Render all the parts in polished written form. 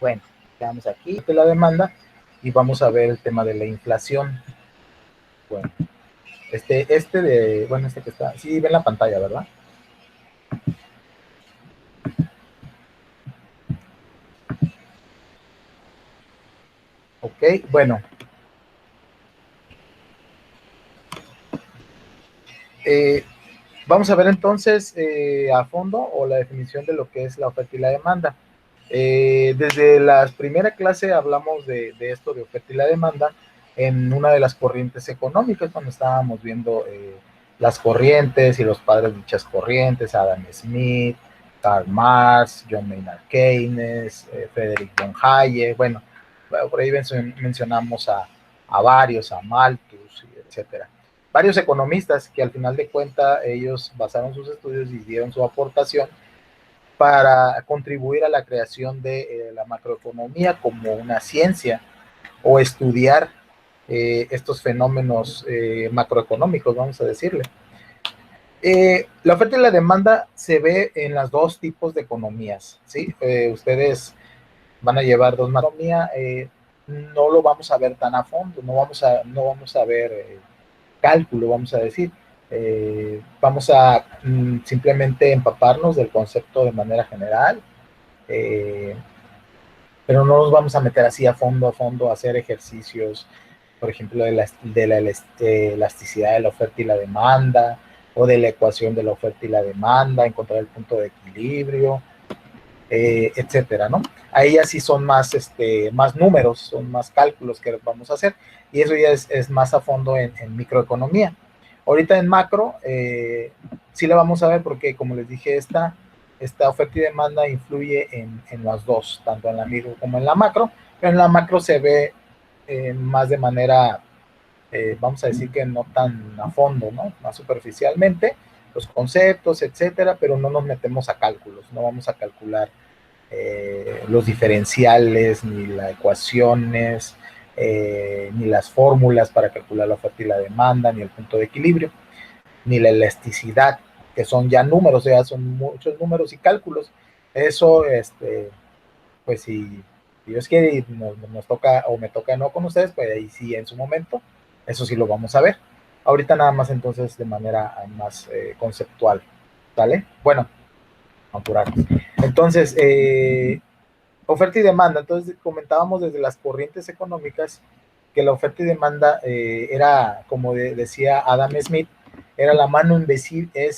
Bueno, quedamos aquí de la demanda y vamos a ver el tema de la inflación. Bueno, este que está, sí ven la pantalla, ¿verdad? Ok, bueno, eh, vamos a ver entonces a fondo o la definición de lo que es la oferta y la demanda. Desde la primera clase hablamos de esto de oferta y la demanda en una de las corrientes económicas, cuando estábamos viendo las corrientes y los padres de dichas corrientes, Adam Smith, Karl Marx, John Maynard Keynes, Friedrich von Hayek, bueno, por ahí mencionamos a varios, a Malthus, etcétera. Varios economistas que al final de cuentas ellos basaron sus estudios y dieron su aportación para contribuir a la creación de la macroeconomía como una ciencia o estudiar estos fenómenos macroeconómicos, vamos a decirle. La oferta y la demanda se ve en las dos tipos de economías, ¿sí? Ustedes van a llevar dos economías, no lo vamos a ver tan a fondo, no vamos a ver cálculo, vamos a decir. Vamos a simplemente empaparnos del concepto de manera general, eh, pero no nos vamos a meter así a fondo, a hacer ejercicios, por ejemplo, de la elasticidad de la oferta y la demanda, o de la ecuación de la oferta y la demanda, encontrar el punto de equilibrio, etcétera, ¿no? Ahí ya sí son más números, son más cálculos que vamos a hacer, y eso ya es más a fondo en microeconomía. Ahorita en macro, sí la vamos a ver porque, como les dije, esta oferta y demanda influye en las dos, tanto en la micro como en la macro, pero en la macro se ve más de manera, vamos a decir que no tan a fondo, ¿no? Más superficialmente, los conceptos, etcétera, pero no nos metemos a cálculos, no vamos a calcular los diferenciales, ni las ecuaciones, ni las fórmulas para calcular la oferta y la demanda, ni el punto de equilibrio, ni la elasticidad, que son ya números, ya son muchos números y cálculos. Eso, pues si Dios quiere nos toca o me toca no con ustedes, pues ahí sí en su momento, eso sí lo vamos a ver. Ahorita nada más entonces de manera más conceptual, ¿vale? Bueno, apurarnos. Entonces, oferta y demanda. Entonces, comentábamos desde las corrientes económicas que la oferta y demanda era, como decía Adam Smith, era la mano invisible,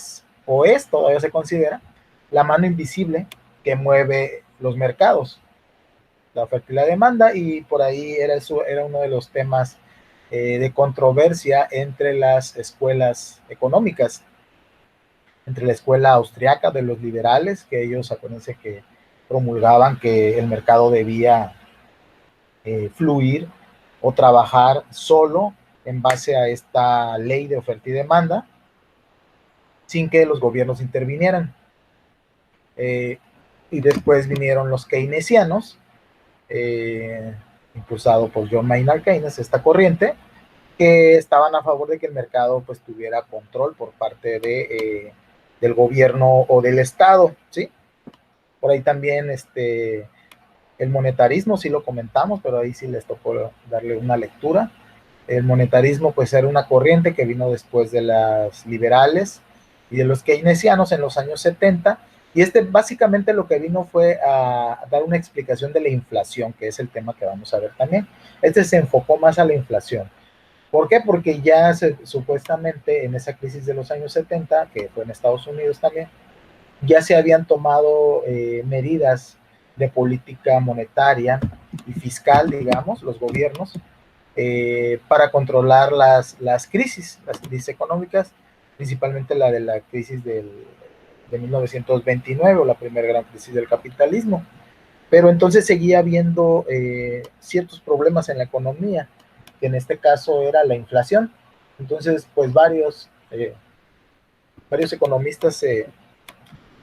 todavía se considera, la mano invisible que mueve los mercados, la oferta y la demanda, y por ahí era uno de los temas de controversia entre las escuelas económicas, entre la escuela austriaca de los liberales, que ellos, acuérdense que promulgaban que el mercado debía fluir o trabajar solo en base a esta ley de oferta y demanda, sin que los gobiernos intervinieran. Y después vinieron los keynesianos, impulsado por John Maynard Keynes, esta corriente, que estaban a favor de que el mercado pues tuviera control por parte del gobierno o del Estado, ¿sí? Por ahí también el monetarismo, sí lo comentamos, pero ahí sí les tocó darle una lectura. El monetarismo pues era una corriente que vino después de las liberales y de los keynesianos en los años 70, y básicamente lo que vino fue a dar una explicación de la inflación, que es el tema que vamos a ver también. Se enfocó más a la inflación. ¿Por qué? Porque ya supuestamente en esa crisis de los años 70, que fue en Estados Unidos también, ya se habían tomado medidas de política monetaria y fiscal, digamos, los gobiernos, para controlar las crisis económicas, principalmente la de la crisis de 1929, o la primera gran crisis del capitalismo. Pero entonces seguía habiendo ciertos problemas en la economía, que en este caso era la inflación. Entonces, pues varios economistas se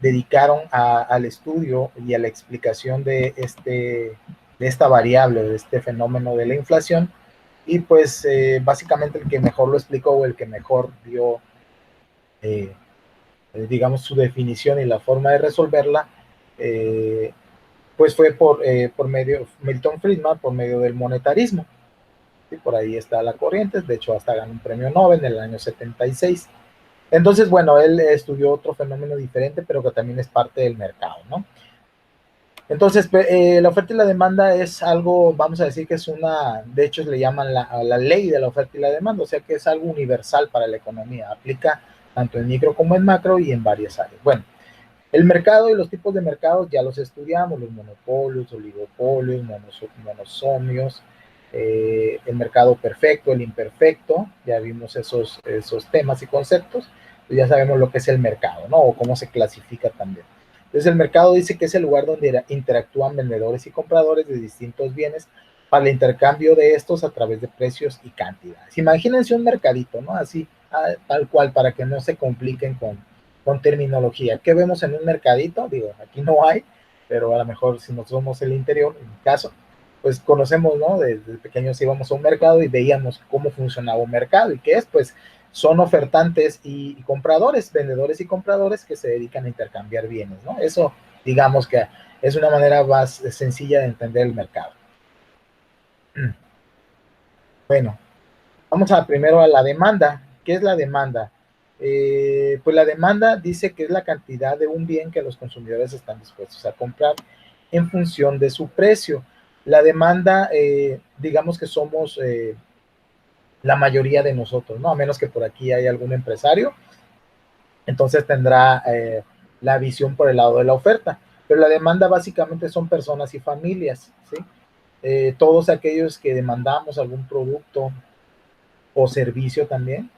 dedicaron al estudio y a la explicación de esta variable, de este fenómeno de la inflación, y pues básicamente el que mejor lo explicó, o el que mejor dio, digamos, su definición y la forma de resolverla, pues fue por medio, Milton Friedman, por medio del monetarismo. ¿Sí? Por ahí está la corriente, de hecho hasta ganó un premio Nobel en el año 76. Entonces, bueno, él estudió otro fenómeno diferente, pero que también es parte del mercado, ¿no? Entonces, la oferta y la demanda es algo, vamos a decir que es una, de hecho le llaman la ley de la oferta y la demanda, o sea que es algo universal para la economía, aplica tanto en micro como en macro y en varias áreas. Bueno, el mercado y los tipos de mercados ya los estudiamos, los monopolios, oligopolios, monosomios, el mercado perfecto, el imperfecto, ya vimos esos temas y conceptos, pues ya sabemos lo que es el mercado, ¿no? O cómo se clasifica también. Entonces el mercado dice que es el lugar donde interactúan vendedores y compradores de distintos bienes para el intercambio de estos a través de precios y cantidades. Imagínense un mercadito, ¿no? Así, tal cual, para que no se compliquen con terminología. ¿Qué vemos en un mercadito? Digo, aquí no hay, pero a lo mejor si nos somos el interior, en mi caso, pues conocemos, ¿no? Desde pequeños íbamos a un mercado y veíamos cómo funcionaba un mercado y qué es, pues son ofertantes y compradores, vendedores y compradores que se dedican a intercambiar bienes, ¿no? Eso, digamos que es una manera más sencilla de entender el mercado. Bueno, vamos a primero a la demanda. ¿Qué es la demanda? Pues la demanda dice que es la cantidad de un bien que los consumidores están dispuestos a comprar en función de su precio. La demanda, digamos que somos la mayoría de nosotros, ¿no? A menos que por aquí haya algún empresario, entonces tendrá la visión por el lado de la oferta. Pero la demanda básicamente son personas y familias, ¿sí? Todos aquellos que demandamos algún producto o servicio también,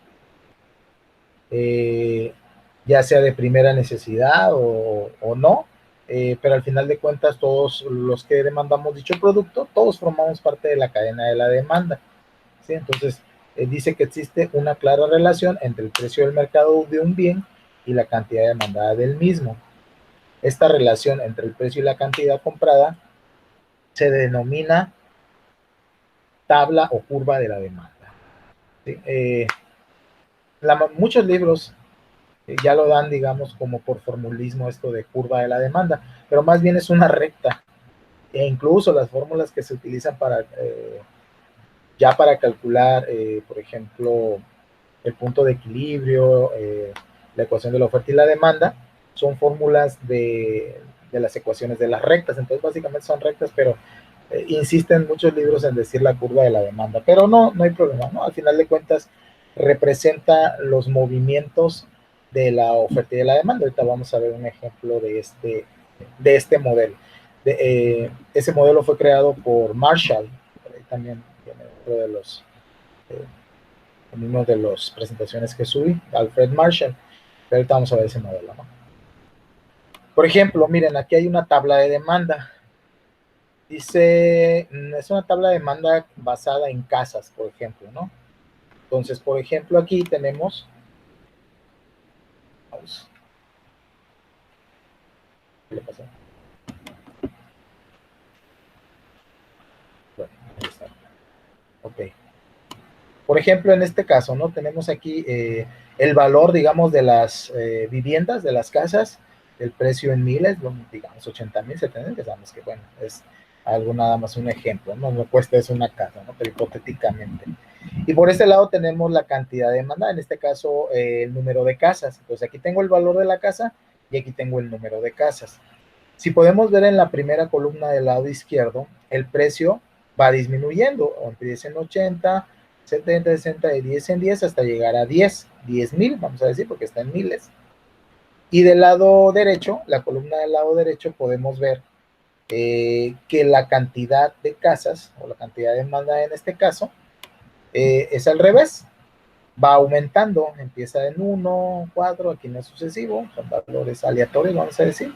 eh, ya sea de primera necesidad o no, pero al final de cuentas todos los que demandamos dicho producto, todos formamos parte de la cadena de la demanda, ¿sí? Entonces, dice que existe una clara relación entre el precio del mercado de un bien y la cantidad demandada del mismo. Esta relación entre el precio y la cantidad comprada se denomina tabla o curva de la demanda, ¿sí? Muchos libros ya lo dan, digamos, como por formulismo esto de curva de la demanda, pero más bien es una recta. E incluso las fórmulas que se utilizan ya para calcular, por ejemplo, el punto de equilibrio, la ecuación de la oferta y la demanda, son fórmulas de las ecuaciones de las rectas. Entonces, básicamente son rectas, pero insisten muchos libros en decir la curva de la demanda. Pero no hay problema, ¿no? Al final de cuentas, representa los movimientos de la oferta y de la demanda. Ahorita vamos a ver un ejemplo de este modelo. Ese modelo fue creado por Marshall, por ahí también viene dentro de eh, en una de las presentaciones que subí, Alfred Marshall. Pero ahorita vamos a ver ese modelo, ¿no? Por ejemplo, miren, aquí hay una tabla de demanda. Dice, es una tabla de demanda basada en casas, por ejemplo, ¿no? Entonces, por ejemplo, aquí tenemos, vamos, ¿qué le pasa? Bueno, ahí está. Ok. Por ejemplo, en este caso, ¿no? Tenemos aquí el valor, digamos, de las viviendas, de las casas, el precio en miles, digamos, 80,000, 70,000, que sabemos que, bueno, es algo nada más un ejemplo, ¿no? No cuesta eso una casa, ¿no? Pero hipotéticamente. Y por este lado tenemos la cantidad demandada, en este caso el número de casas. Entonces aquí tengo el valor de la casa y aquí tengo el número de casas. Si podemos ver en la primera columna del lado izquierdo, el precio va disminuyendo, empieza en 80, 70, 60, de 10 en 10 hasta llegar a 10,000, vamos a decir, porque está en miles. Y del lado derecho, la columna del lado derecho, podemos ver que la cantidad de casas, o la cantidad de demanda en este caso, es al revés, va aumentando, empieza en 1, 4, aquí no es sucesivo, son valores aleatorios, vamos a decir,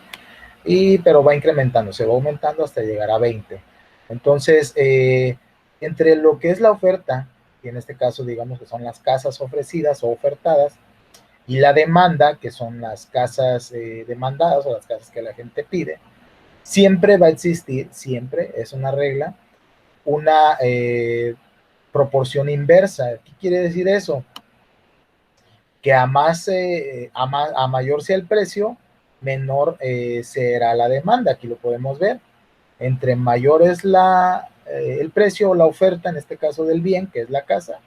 pero va incrementando, se va aumentando hasta llegar a 20. Entonces, entre lo que es la oferta, y en este caso digamos que son las casas ofrecidas o ofertadas, y la demanda, que son las casas demandadas o las casas que la gente pide, siempre va a existir, siempre, es una regla, una proporción inversa. ¿Qué quiere decir eso? Que a mayor sea el precio, menor será la demanda. Aquí lo podemos ver. Entre mayor es el precio o la oferta, en este caso del bien, que es la casa,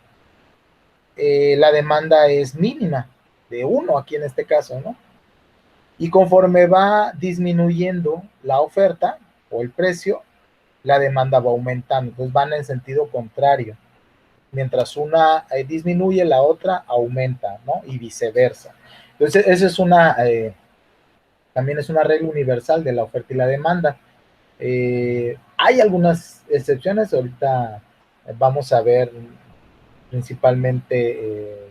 la demanda es mínima, de uno aquí en este caso, ¿no? Y conforme va disminuyendo la oferta o el precio, la demanda va aumentando. Entonces van en sentido contrario. Mientras una disminuye, la otra aumenta, ¿no? Y viceversa. Entonces, esa es también es una regla universal de la oferta y la demanda. Hay algunas excepciones, ahorita vamos a ver principalmente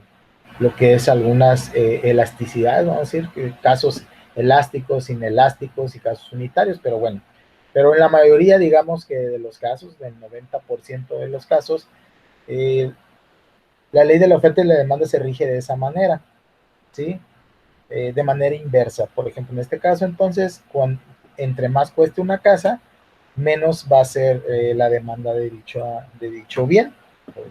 lo que es algunas elasticidades, vamos a decir, casos elásticos, inelásticos y casos unitarios, pero bueno, pero en la mayoría, digamos que de los casos, del 90% de los casos, eh, la ley de la oferta y la demanda se rige de esa manera, ¿sí? De manera inversa. Por ejemplo, en este caso, entonces, entre más cueste una casa, menos va a ser la demanda de dicho bien. Pues,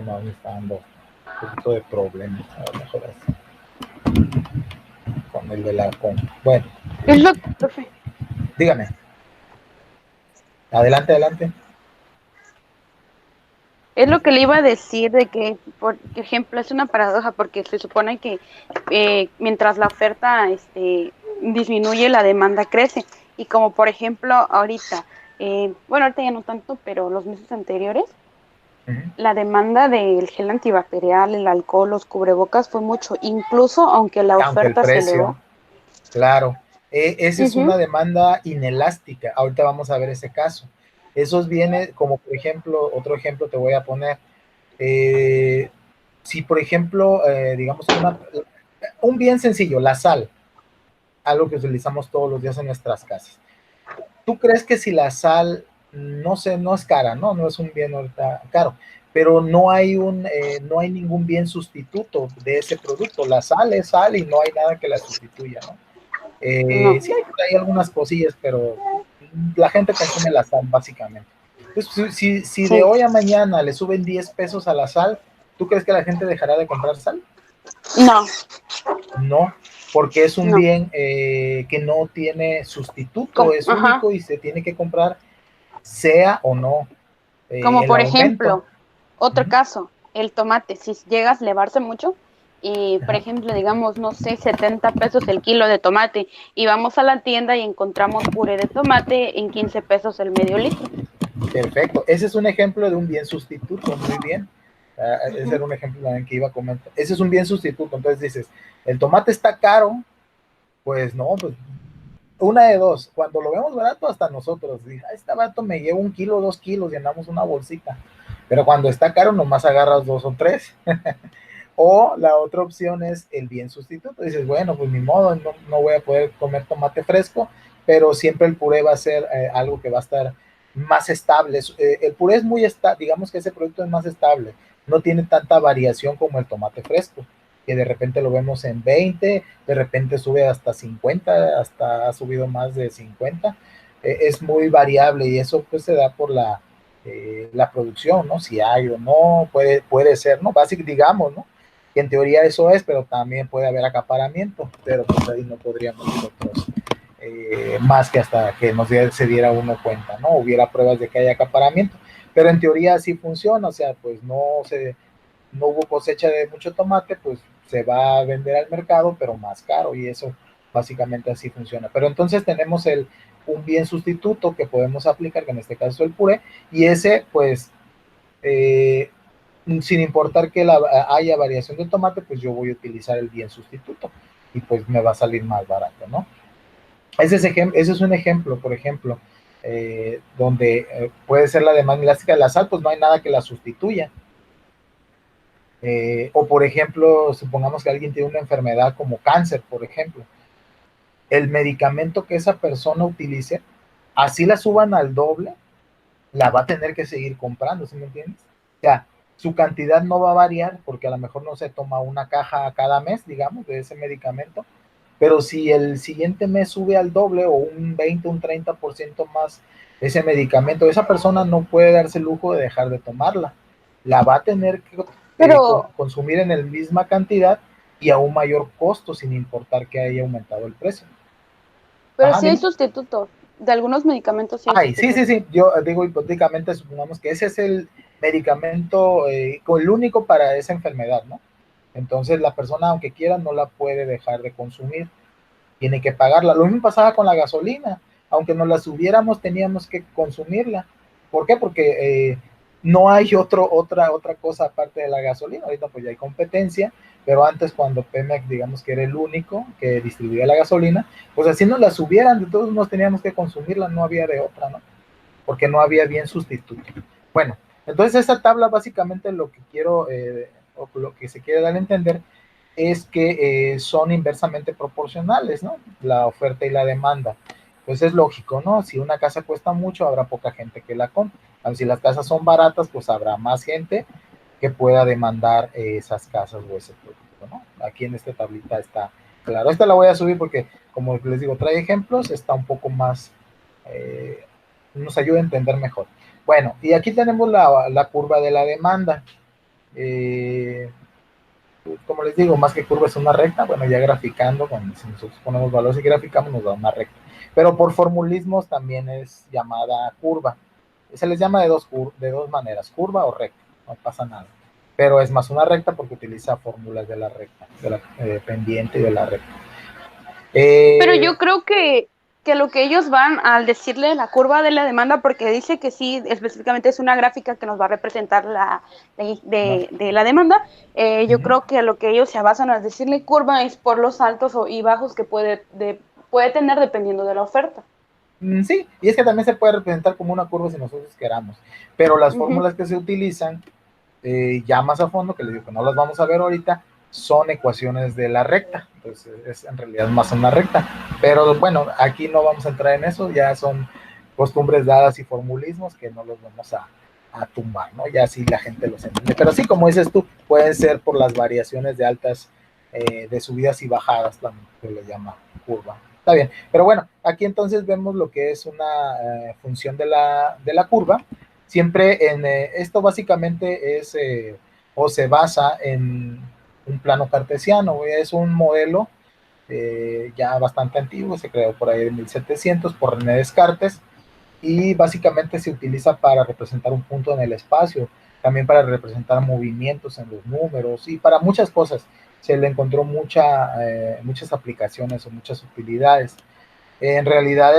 no, me está dando un poquito de problemas, a lo mejor así, con el de la bueno, Es lo, profe, dígame, adelante, adelante. es lo que le iba a decir de que, por ejemplo, es una paradoja porque se supone que mientras la oferta disminuye, la demanda crece. Y como por ejemplo ahorita, bueno, ahorita ya no tanto, pero los meses anteriores, Uh -huh. la demanda del gel antibacterial, el alcohol, los cubrebocas fue mucho, incluso aunque la Aunque el oferta se precio, elevó. claro, esa es Ujú. una demanda inelástica. Ahorita vamos a ver ese caso. Esos viene, como por ejemplo, otro ejemplo te voy a poner. Eh, si por ejemplo, digamos, un bien sencillo, la sal, algo que utilizamos todos los días en nuestras casas. ¿Tú crees que si la sal, no sé, no es cara, no, no es un bien ahorita caro, pero no hay ningún bien sustituto de ese producto? La sal es sal y no hay nada que la sustituya, ¿no? No. Sí hay por ahí algunas cosillas, pero la gente consume la sal básicamente. Entonces, si de Sí. hoy a mañana le suben 10 pesos a la sal, ¿tú crees que la gente dejará de comprar sal? No. No, porque es un No. bien que no tiene sustituto, es Ajá. único y se tiene que comprar sea o no Como el por aumento. ejemplo, otro Uh-huh. caso, el tomate. Si llegas a elevarse mucho, y por ejemplo, digamos, no sé, 70 pesos el kilo de tomate, y vamos a la tienda y encontramos puré de tomate en 15 pesos el medio litro. Perfecto, ese es un ejemplo de un bien sustituto, muy bien. Ese Ujú. era un ejemplo también que iba a comentar. Ese es un bien sustituto, entonces dices, el tomate está caro, pues no, pues una de dos, cuando lo vemos barato hasta nosotros, está barato, me llevo 1 kilo, 2 kilos, llenamos una bolsita, pero cuando está caro nomás agarras 2 o 3. O la otra opción es el bien sustituto. Dices, bueno, pues ni modo, no voy a poder comer tomate fresco, pero siempre el puré va a ser algo que va a estar más estable. El puré es muy estable, digamos que ese producto es más estable, no tiene tanta variación como el tomate fresco, que de repente lo vemos en 20, de repente sube hasta 50, hasta ha subido más de 50. Es muy variable y eso pues se da por la producción, ¿no? Si hay o no, puede ser, ¿no? Básicamente, digamos, ¿no? Que en teoría eso es, pero también puede haber acaparamiento, pero pues ahí no podríamos nosotros más que hasta que se diera uno cuenta, ¿no? Hubiera pruebas de que hay acaparamiento, pero en teoría así funciona, o sea, pues no hubo cosecha de mucho tomate, pues se va a vender al mercado, pero más caro, y eso básicamente así funciona. Pero entonces tenemos un bien sustituto que podemos aplicar, que en este caso es el puré, y ese pues eh, sin importar que haya variación de tomate, pues yo voy a utilizar el bien sustituto y pues me va a salir más barato, ¿no? Ese es un ejemplo, por ejemplo, donde puede ser la demanda elástica de la sal, pues no hay nada que la sustituya. O por ejemplo, supongamos que alguien tiene una enfermedad como cáncer, por ejemplo, el medicamento que esa persona utilice, así la suban al doble, la va a tener que seguir comprando, ¿sí me entiendes? O sea, su cantidad no va a variar porque a lo mejor no se toma una caja cada mes, digamos, de ese medicamento, pero si el siguiente mes sube al doble o un 20, un 30% más ese medicamento, esa persona no puede darse el lujo de dejar de tomarla. La va a tener que Pero, consumir en la misma cantidad y a un mayor costo sin importar que haya aumentado el precio. Pero Ajá, sí hay dime. sustitutos. De algunos medicamentos sí hay Ay, sí, sí, sustitutos. sí. Yo digo hipotéticamente, supongamos que ese es el medicamento, el único para esa enfermedad, ¿no? Entonces la persona, aunque quiera, no la puede dejar de consumir, tiene que pagarla. Lo mismo pasaba con la gasolina, aunque nos la subiéramos, teníamos que consumirla. ¿Por qué? Porque no hay otra cosa aparte de la gasolina. Ahorita pues ya hay competencia, pero antes cuando Pemex, digamos que era el único que distribuía la gasolina, pues así nos la subieran, de todos nos teníamos que consumirla, no había de otra, ¿no? Porque no había bien sustituto. Bueno, entonces esta tabla básicamente lo que quiero, o lo que se quiere dar a entender, es que son inversamente proporcionales, ¿no? La oferta y la demanda. Pues es lógico, ¿no? Si una casa cuesta mucho, habrá poca gente que la compre. Si las casas son baratas, pues habrá más gente que pueda demandar esas casas o ese producto, ¿no? Aquí en esta tablita está claro. Esta la voy a subir porque, como les digo, trae ejemplos, está un poco más, eh, nos ayuda a entender mejor. Bueno, y aquí tenemos la curva de la demanda. Eh, como les digo, más que curva es una recta. Bueno, ya graficando, si nosotros ponemos valores y graficamos, nos da una recta. Pero por formulismos también es llamada curva. Se les llama de dos maneras, curva o recta, no pasa nada. Pero es más una recta porque utiliza fórmulas de la recta, de la pendiente y de la recta. Pero Eh, yo creo que lo que ellos van al decirle la curva de la demanda, porque dice que sí, específicamente es una gráfica que nos va a representar no, de la demanda, uh yo -huh. creo que lo que ellos se basan al decirle curva es por los altos y bajos que puede tener dependiendo de la oferta. Sí, y es que también se puede representar como una curva si nosotros queramos, pero las Uh -huh. fórmulas que se utilizan ya más a fondo, que les digo que no las vamos a ver ahorita, son ecuaciones de la recta, entonces es en realidad más una recta, pero bueno, aquí no vamos a entrar en eso, ya son costumbres dadas y formulismos que no los vamos a tumbar, ¿no? Ya sí la gente los entiende, pero sí, como dices tú, pueden ser por las variaciones de altas, de subidas y bajadas, también se le llama curva. Está bien, pero bueno, aquí entonces vemos lo que es una función de la curva. Siempre en esto básicamente es o se basa en un plano cartesiano, es un modelo ya bastante antiguo, se creó por ahí en 1700 por René Descartes y básicamente se utiliza para representar un punto en el espacio, también para representar movimientos en los números y para muchas cosas. Se le encontró muchas aplicaciones o muchas utilidades. En realidad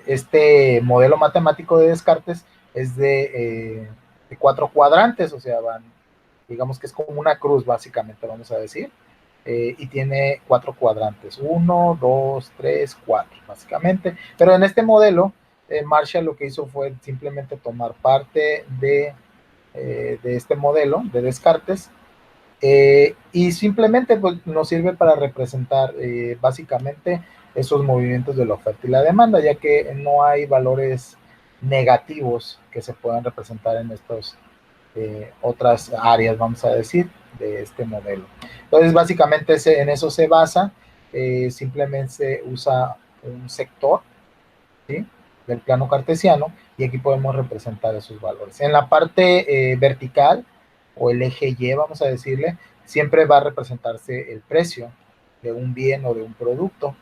este modelo matemático de Descartes es de 4 cuadrantes, o sea, digamos que es como una cruz básicamente, vamos a decir, y tiene 4 cuadrantes, 1, 2, 3, 4, básicamente. Pero en este modelo, Marshall lo que hizo fue simplemente tomar parte de este modelo de Descartes y simplemente pues, nos sirve para representar básicamente esos movimientos de la oferta y la demanda, ya que no hay valores negativos que se puedan representar en estas otras áreas, vamos a decir, de este modelo. Entonces, básicamente en eso se basa, simplemente se usa un sector, ¿sí?, del plano cartesiano y aquí podemos representar esos valores. En la parte vertical o el eje Y, vamos a decirle, siempre va a representarse el precio de un bien o de un producto.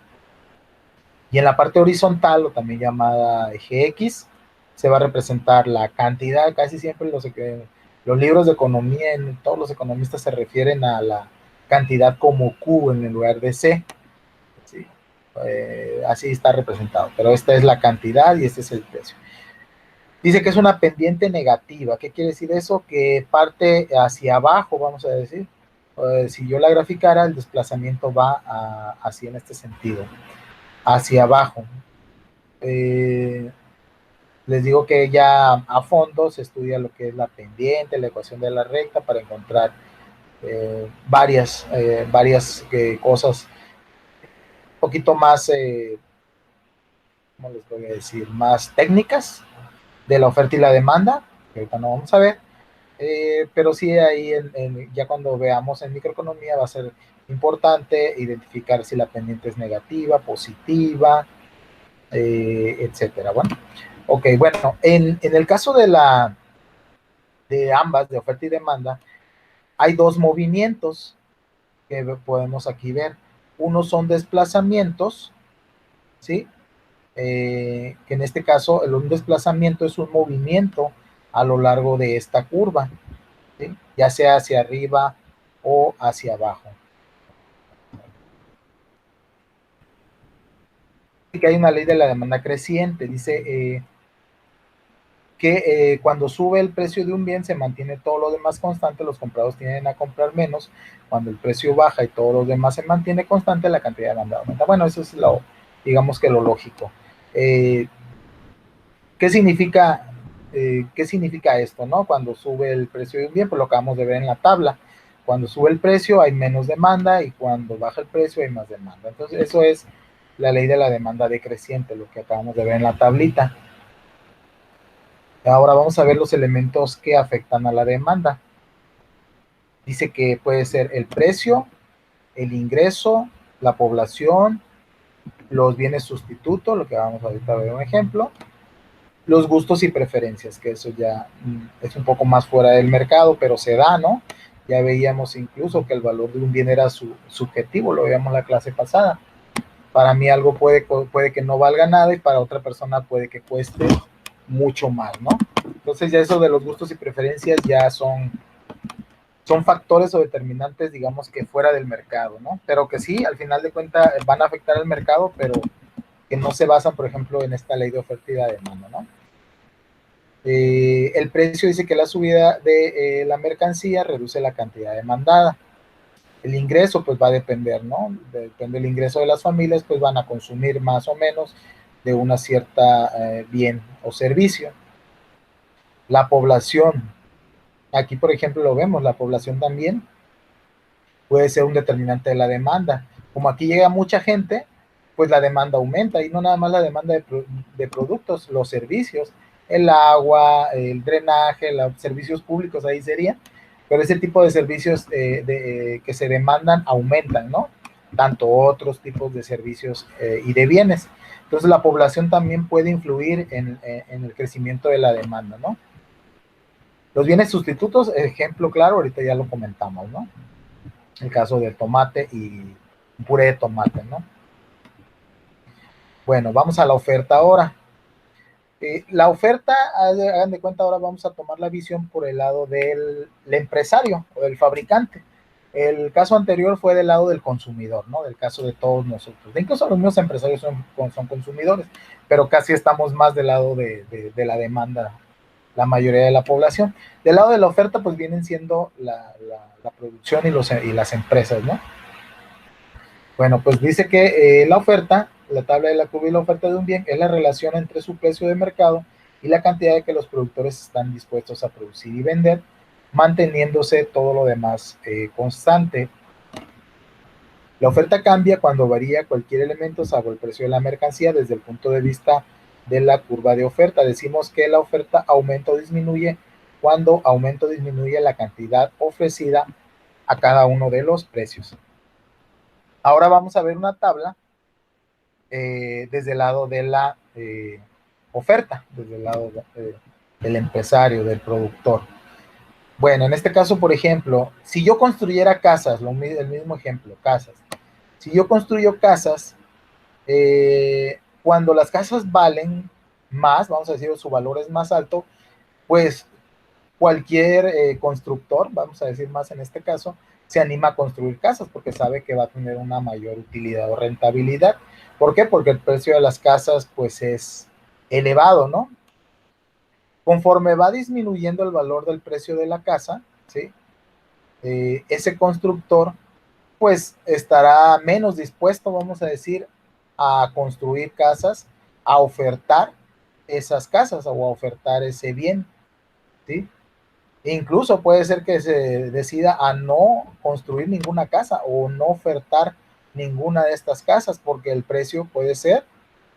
Y en la parte horizontal, o también llamada eje X, se va a representar la cantidad. Casi siempre los libros de economía, en todos los economistas se refieren a la cantidad como Q en el lugar de C. ¿Sí? Así está representado, pero esta es la cantidad y este es el precio. Dice que es una pendiente negativa. ¿Qué quiere decir eso? Que parte hacia abajo, vamos a decir. Si yo la graficara, el desplazamiento va así en este sentido, hacia abajo. Eh, Les digo que ya a fondo se estudia lo que es la pendiente, la ecuación de la recta para encontrar varias cosas un poquito más, ¿cómo les voy a decir? Más técnicas de la oferta y la demanda, que ahorita no vamos a ver, pero sí ahí ya cuando veamos en microeconomía va a ser importante identificar si la pendiente es negativa, positiva, etcétera. Bueno, ok, bueno, en el caso de ambas, de oferta y demanda, hay dos movimientos que podemos aquí ver. unos son desplazamientos, ¿sí? Que en este caso un desplazamiento es un movimiento a lo largo de esta curva, ¿sí? Ya sea hacia arriba o hacia abajo. Que hay una ley de la demanda creciente, dice que cuando sube el precio de un bien se mantiene todo lo demás constante, los compradores tienden a comprar menos, cuando el precio baja y todo lo demás se mantiene constante, la cantidad de demanda aumenta. Bueno, eso es lo, digamos que lo lógico. ¿Qué significa, ¿qué significa esto, no? Cuando sube el precio de un bien, pues lo acabamos de ver en la tabla. Cuando sube el precio hay menos demanda y cuando baja el precio hay más demanda. Entonces, eso es la ley de la demanda decreciente, lo que acabamos de ver en la tablita. Ahora vamos a ver los elementos que afectan a la demanda. Dice que puede ser el precio, el ingreso, la población, los bienes sustitutos, lo que vamos ahorita a ver un ejemplo, los gustos y preferencias, que eso ya es un poco más fuera del mercado, pero se da, ¿no? Ya veíamos incluso que el valor de un bien era subjetivo, lo veíamos en la clase pasada. Para mí algo puede que no valga nada y para otra persona puede que cueste mucho más, ¿no? Entonces ya eso de los gustos y preferencias ya son factores o determinantes, digamos que fuera del mercado, ¿no? Pero que sí, al final de cuentas van a afectar al mercado, pero que no se basan, por ejemplo, en esta ley de oferta y de demanda, ¿no? El precio dice que la subida de la mercancía reduce la cantidad demandada. El ingreso pues va a depender, ¿no? Depende del ingreso de las familias, pues van a consumir más o menos de una cierta bien o servicio. La población, aquí por ejemplo lo vemos, la población también puede ser un determinante de la demanda. Como aquí llega mucha gente, pues la demanda aumenta y no nada más la demanda de productos, los servicios, el agua, el drenaje, los servicios públicos ahí sería, pero ese tipo de servicios que se demandan aumentan, ¿no? Tanto otros tipos de servicios y de bienes. Entonces la población también puede influir en el crecimiento de la demanda, ¿no? Los bienes sustitutos, ejemplo claro, ahorita ya lo comentamos, ¿no? El caso del tomate y puré de tomate, ¿no? Bueno, vamos a la oferta ahora. La oferta, hagan de cuenta, ahora vamos a tomar la visión por el lado del empresario o del fabricante. El caso anterior fue del lado del consumidor, ¿no? Del caso de todos nosotros. Incluso los mismos empresarios son consumidores, pero casi estamos más del lado de la demanda, la mayoría de la población. Del lado de la oferta, pues vienen siendo la producción y las empresas, ¿no? Bueno, pues dice que la oferta, la tabla de la curva y la oferta de un bien es la relación entre su precio de mercado y la cantidad de que los productores están dispuestos a producir y vender, manteniéndose todo lo demás constante. La oferta cambia cuando varía cualquier elemento salvo el precio de la mercancía desde el punto de vista de la curva de oferta. Decimos que la oferta aumenta o disminuye cuando aumenta o disminuye la cantidad ofrecida a cada uno de los precios. Ahora vamos a ver una tabla desde el lado de la oferta, desde el lado del empresario, del productor. Bueno, en este caso, por ejemplo, si yo construyera casas, el mismo ejemplo, casas. Si yo construyo casas, cuando las casas valen más, vamos a decir, su valor es más alto, pues cualquier constructor, vamos a decir más en este caso, se anima a construir casas porque sabe que va a tener una mayor utilidad o rentabilidad. ¿Por qué? Porque el precio de las casas pues es elevado, ¿no? Conforme va disminuyendo el valor del precio de la casa, ¿sí? Ese constructor pues estará menos dispuesto, vamos a decir, a construir casas, a ofertar esas casas o a ofertar ese bien, ¿sí? Incluso puede ser que se decida a no construir ninguna casa o no ofertar ninguna de estas casas porque el precio puede ser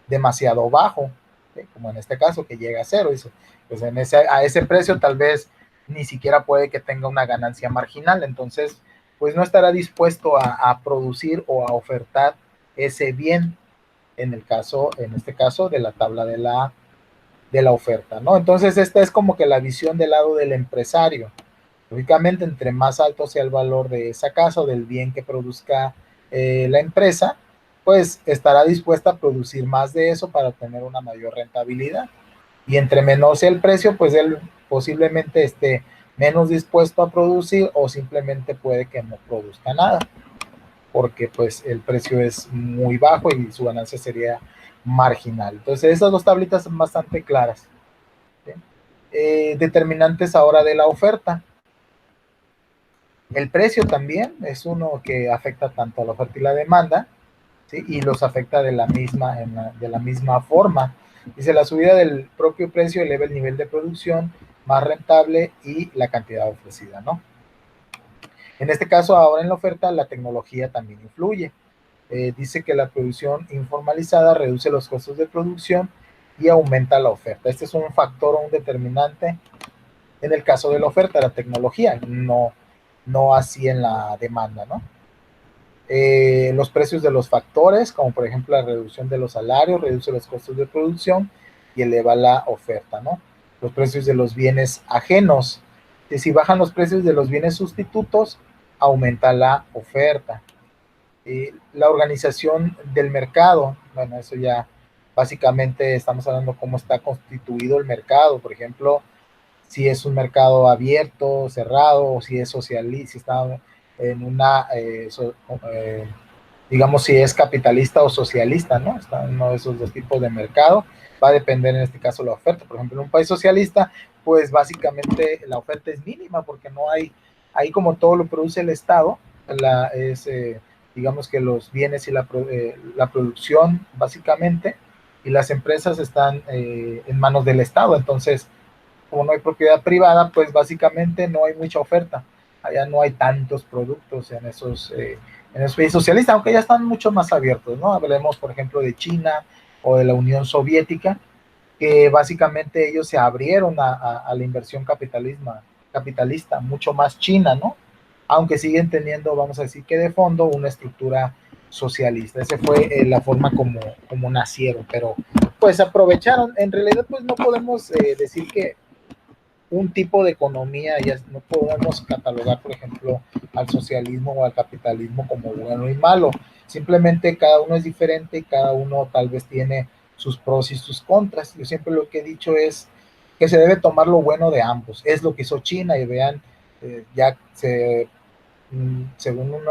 demasiado bajo, ¿sí? Como en este caso que llega a cero. Dice, pues a ese precio tal vez ni siquiera puede que tenga una ganancia marginal, entonces pues no estará dispuesto a producir o a ofertar ese bien en este caso de la tabla de la oferta, ¿no? Entonces esta es como que la visión del lado del empresario. Lógicamente, entre más alto sea el valor de esa casa o del bien que produzca la empresa, pues estará dispuesta a producir más de eso para obtener una mayor rentabilidad. Y entre menor sea el precio, pues él posiblemente esté menos dispuesto a producir o simplemente puede que no produzca nada, porque pues el precio es muy bajo y su ganancia sería marginal. Entonces esas dos tablitas son bastante claras. ¿Sí? Determinantes ahora de la oferta. El precio también es uno que afecta tanto a la oferta y la demanda, ¿sí? Y los afecta de la misma forma. Dice, la subida del propio precio eleva el nivel de producción más rentable y la cantidad ofrecida, ¿no? En este caso, ahora en la oferta, la tecnología también influye. Dice que la producción informalizada reduce los costos de producción y aumenta la oferta. Este es un factor o un determinante en el caso de la oferta, la tecnología, no así en la demanda, ¿no? Los precios de los factores, como por ejemplo la reducción de los salarios, reduce los costos de producción y eleva la oferta, ¿no? Los precios de los bienes ajenos, que si bajan los precios de los bienes sustitutos, aumenta la oferta. La organización del mercado, bueno, eso ya básicamente estamos hablando de cómo está constituido el mercado, por ejemplo, si es un mercado abierto, cerrado, o si es socialista, si está en una, digamos, si es capitalista o socialista, ¿no? Está en uno de esos dos tipos de mercado. Va a depender en este caso la oferta. Por ejemplo, en un país socialista, pues básicamente la oferta es mínima porque no hay, ahí como todo lo produce el Estado, digamos que los bienes y la producción básicamente y las empresas están en manos del Estado. Entonces, como no hay propiedad privada, pues básicamente no hay mucha oferta. Allá no hay tantos productos en esos países socialistas, aunque ya están mucho más abiertos, ¿no? Hablemos, por ejemplo, de China o de la Unión Soviética, que básicamente ellos se abrieron a la inversión capitalista, mucho más China, ¿no? Aunque siguen teniendo, vamos a decir que de fondo, una estructura socialista. Esa fue la forma como nacieron, pero pues aprovecharon. En realidad, pues no podemos decir que un tipo de economía, ya no podemos catalogar, por ejemplo, al socialismo o al capitalismo como bueno y malo. Simplemente cada uno es diferente y cada uno tal vez tiene sus pros y sus contras. Yo siempre lo que he dicho es que se debe tomar lo bueno de ambos. Es lo que hizo China y vean, ya según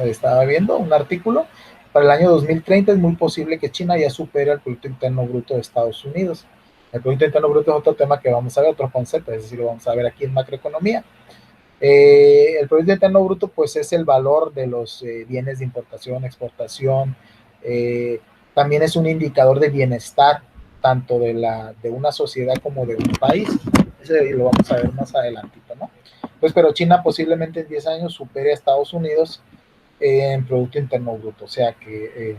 estaba viendo un artículo, para el año 2030 es muy posible que China ya supere el Producto Interno Bruto de Estados Unidos. El Producto Interno Bruto es otro tema que vamos a ver, otro concepto, es decir, lo vamos a ver aquí en macroeconomía. El Producto Interno Bruto pues es el valor de los bienes de importación, exportación, también es un indicador de bienestar, tanto de una sociedad como de un país. Ese lo vamos a ver más adelantito, ¿no? Pues, pero China posiblemente en 10 años supere a Estados Unidos en Producto Interno Bruto, o sea que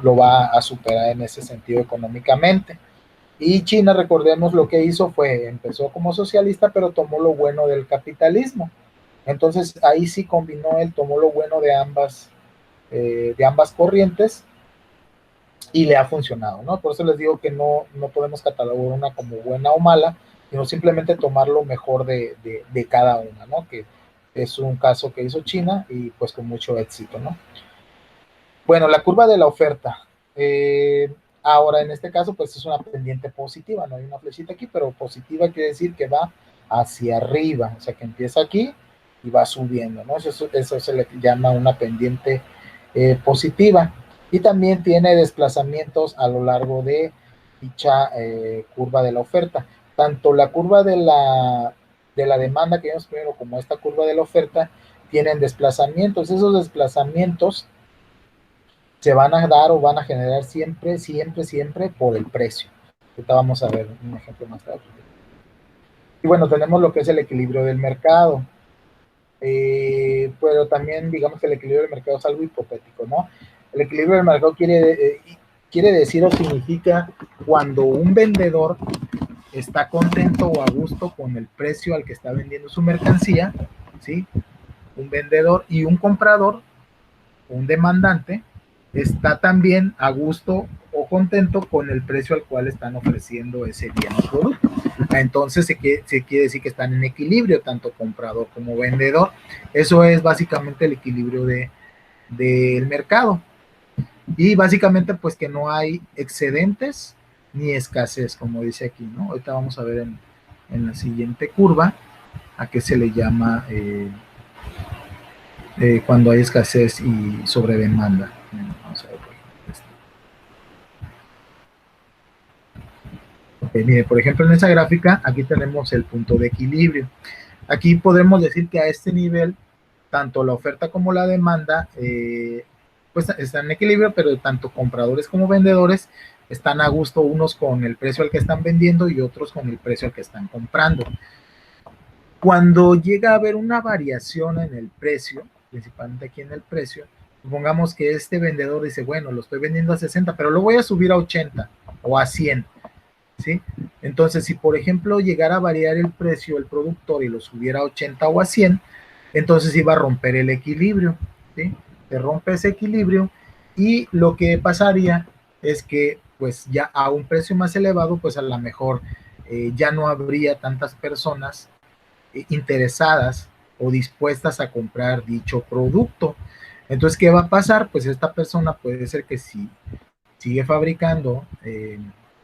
lo va a superar en ese sentido económicamente. Y China, recordemos, lo que hizo fue, empezó como socialista, pero tomó lo bueno del capitalismo. Entonces ahí sí combinó, él tomó lo bueno de ambas corrientes y le ha funcionado, ¿no? Por eso les digo que no podemos catalogar una como buena o mala, sino simplemente tomar lo mejor de cada una, ¿no? Que es un caso que hizo China y pues con mucho éxito, ¿no? Bueno, la curva de la oferta. Ahora, en este caso, pues es una pendiente positiva, no hay una flechita aquí, pero positiva quiere decir que va hacia arriba, o sea, que empieza aquí y va subiendo, ¿no? Eso se le llama una pendiente positiva. Y también tiene desplazamientos a lo largo de dicha curva de la oferta. Tanto la curva de la demanda que vimos primero como esta curva de la oferta tienen desplazamientos. Esos desplazamientos se van a dar o van a generar siempre, siempre, siempre por el precio. Ahorita vamos a ver un ejemplo más tarde. Y bueno, tenemos lo que es el equilibrio del mercado. Pero también digamos que el equilibrio del mercado es algo hipotético, ¿no? El equilibrio del mercado quiere decir o significa cuando un vendedor está contento o a gusto con el precio al que está vendiendo su mercancía, ¿sí? Un vendedor y un comprador, un demandante, está también a gusto o contento con el precio al cual están ofreciendo ese bien o producto. Entonces se quiere decir que están en equilibrio, tanto comprador como vendedor. Eso es básicamente el equilibrio del mercado. Y básicamente pues que no hay excedentes ni escasez, como dice aquí, ¿no? Ahorita vamos a ver en la siguiente curva a qué se le llama cuando hay escasez y sobredemanda. Vamos a ver, por ejemplo, okay, mire, por ejemplo, en esa gráfica, aquí tenemos el punto de equilibrio. Aquí podemos decir que a este nivel, tanto la oferta como la demanda, pues están en equilibrio, pero tanto compradores como vendedores están a gusto, unos con el precio al que están vendiendo y otros con el precio al que están comprando. Cuando llega a haber una variación en el precio, principalmente aquí en el precio, supongamos que este vendedor dice, bueno, lo estoy vendiendo a 60, pero lo voy a subir a 80 o a 100, ¿sí? Entonces, si por ejemplo llegara a variar el precio del productor y lo subiera a 80 o a 100, entonces iba a romper el equilibrio, ¿sí? Se rompe ese equilibrio y lo que pasaría es que pues ya a un precio más elevado, pues a lo mejor ya no habría tantas personas interesadas o dispuestas a comprar dicho producto. Entonces, ¿qué va a pasar? Pues esta persona puede ser que si sigue fabricando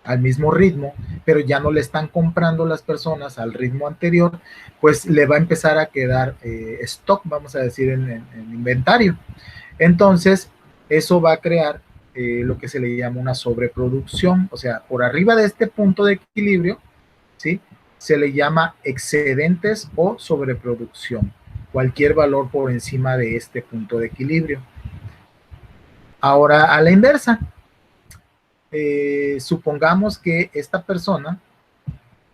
al mismo ritmo, pero ya no le están comprando las personas al ritmo anterior, pues le va a empezar a quedar stock, vamos a decir, en inventario. Entonces, eso va a crear lo que se le llama una sobreproducción, o sea, por arriba de este punto de equilibrio, ¿sí? Se le llama excedentes o sobreproducción, cualquier valor por encima de este punto de equilibrio. Ahora, a la inversa, supongamos que esta persona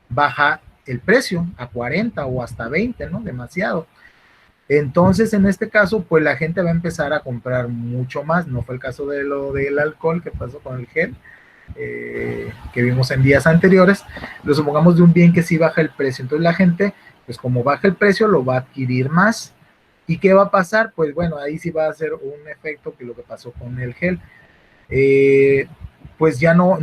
baja el precio a 40 o hasta 20, ¿no? Demasiado. Entonces, en este caso, pues la gente va a empezar a comprar mucho más. No fue el caso de lo del alcohol que pasó con el gel, que vimos en días anteriores. Lo supongamos de un bien que sí baja el precio. Entonces la gente, pues como baja el precio, lo va a adquirir más. ¿Y qué va a pasar? Pues bueno, ahí sí va a ser un efecto que lo que pasó con el gel. Pues ya no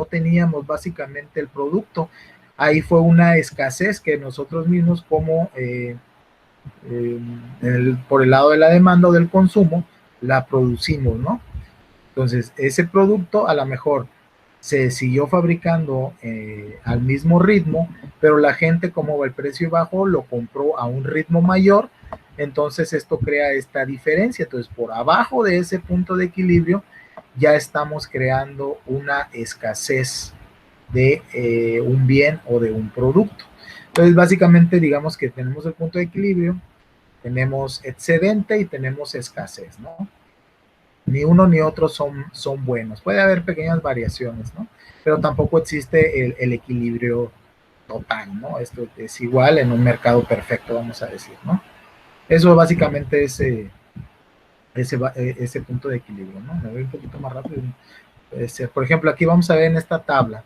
teníamos básicamente el producto. Ahí fue una escasez que nosotros mismos como por el lado de la demanda o del consumo, la producimos, ¿no? Entonces, ese producto a lo mejor se siguió fabricando al mismo ritmo, pero la gente, como el precio bajó, lo compró a un ritmo mayor, entonces esto crea esta diferencia. Entonces, por abajo de ese punto de equilibrio, ya estamos creando una escasez de un bien o de un producto. Entonces, básicamente, digamos que tenemos el punto de equilibrio, tenemos excedente y tenemos escasez, ¿no? Ni uno ni otro son buenos. Puede haber pequeñas variaciones, ¿no? Pero tampoco existe el equilibrio total, ¿no? Esto es igual en un mercado perfecto, vamos a decir, ¿no? Eso básicamente es ese punto de equilibrio, ¿no? Me voy un poquito más rápido. Por ejemplo, aquí vamos a ver en esta tabla.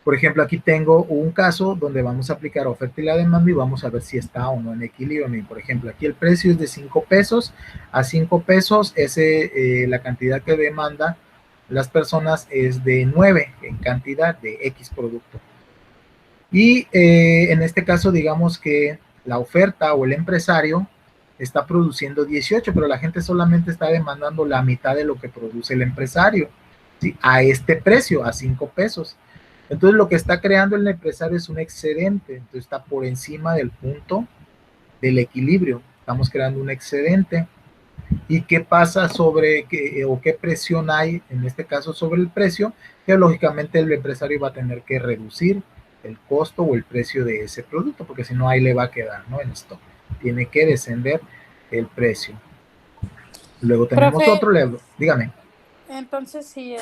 Por ejemplo, aquí tengo un caso donde vamos a aplicar oferta y la demanda y vamos a ver si está o no en equilibrio. Por ejemplo, aquí el precio es de 5 pesos. A 5 pesos, la cantidad que demanda las personas es de 9 en cantidad de X producto. Y en este caso, digamos que la oferta o el empresario está produciendo 18, pero la gente solamente está demandando la mitad de lo que produce el empresario, ¿sí? A este precio, a 5 pesos. Entonces lo que está creando el empresario es un excedente, entonces está por encima del punto del equilibrio, estamos creando un excedente. ¿Y qué pasa o qué presión hay en este caso sobre el precio? Que lógicamente el empresario va a tener que reducir el costo o el precio de ese producto, porque si no ahí le va a quedar, ¿no? En stock. Tiene que descender el precio. Luego tenemos Profe, otro, dígame. entonces si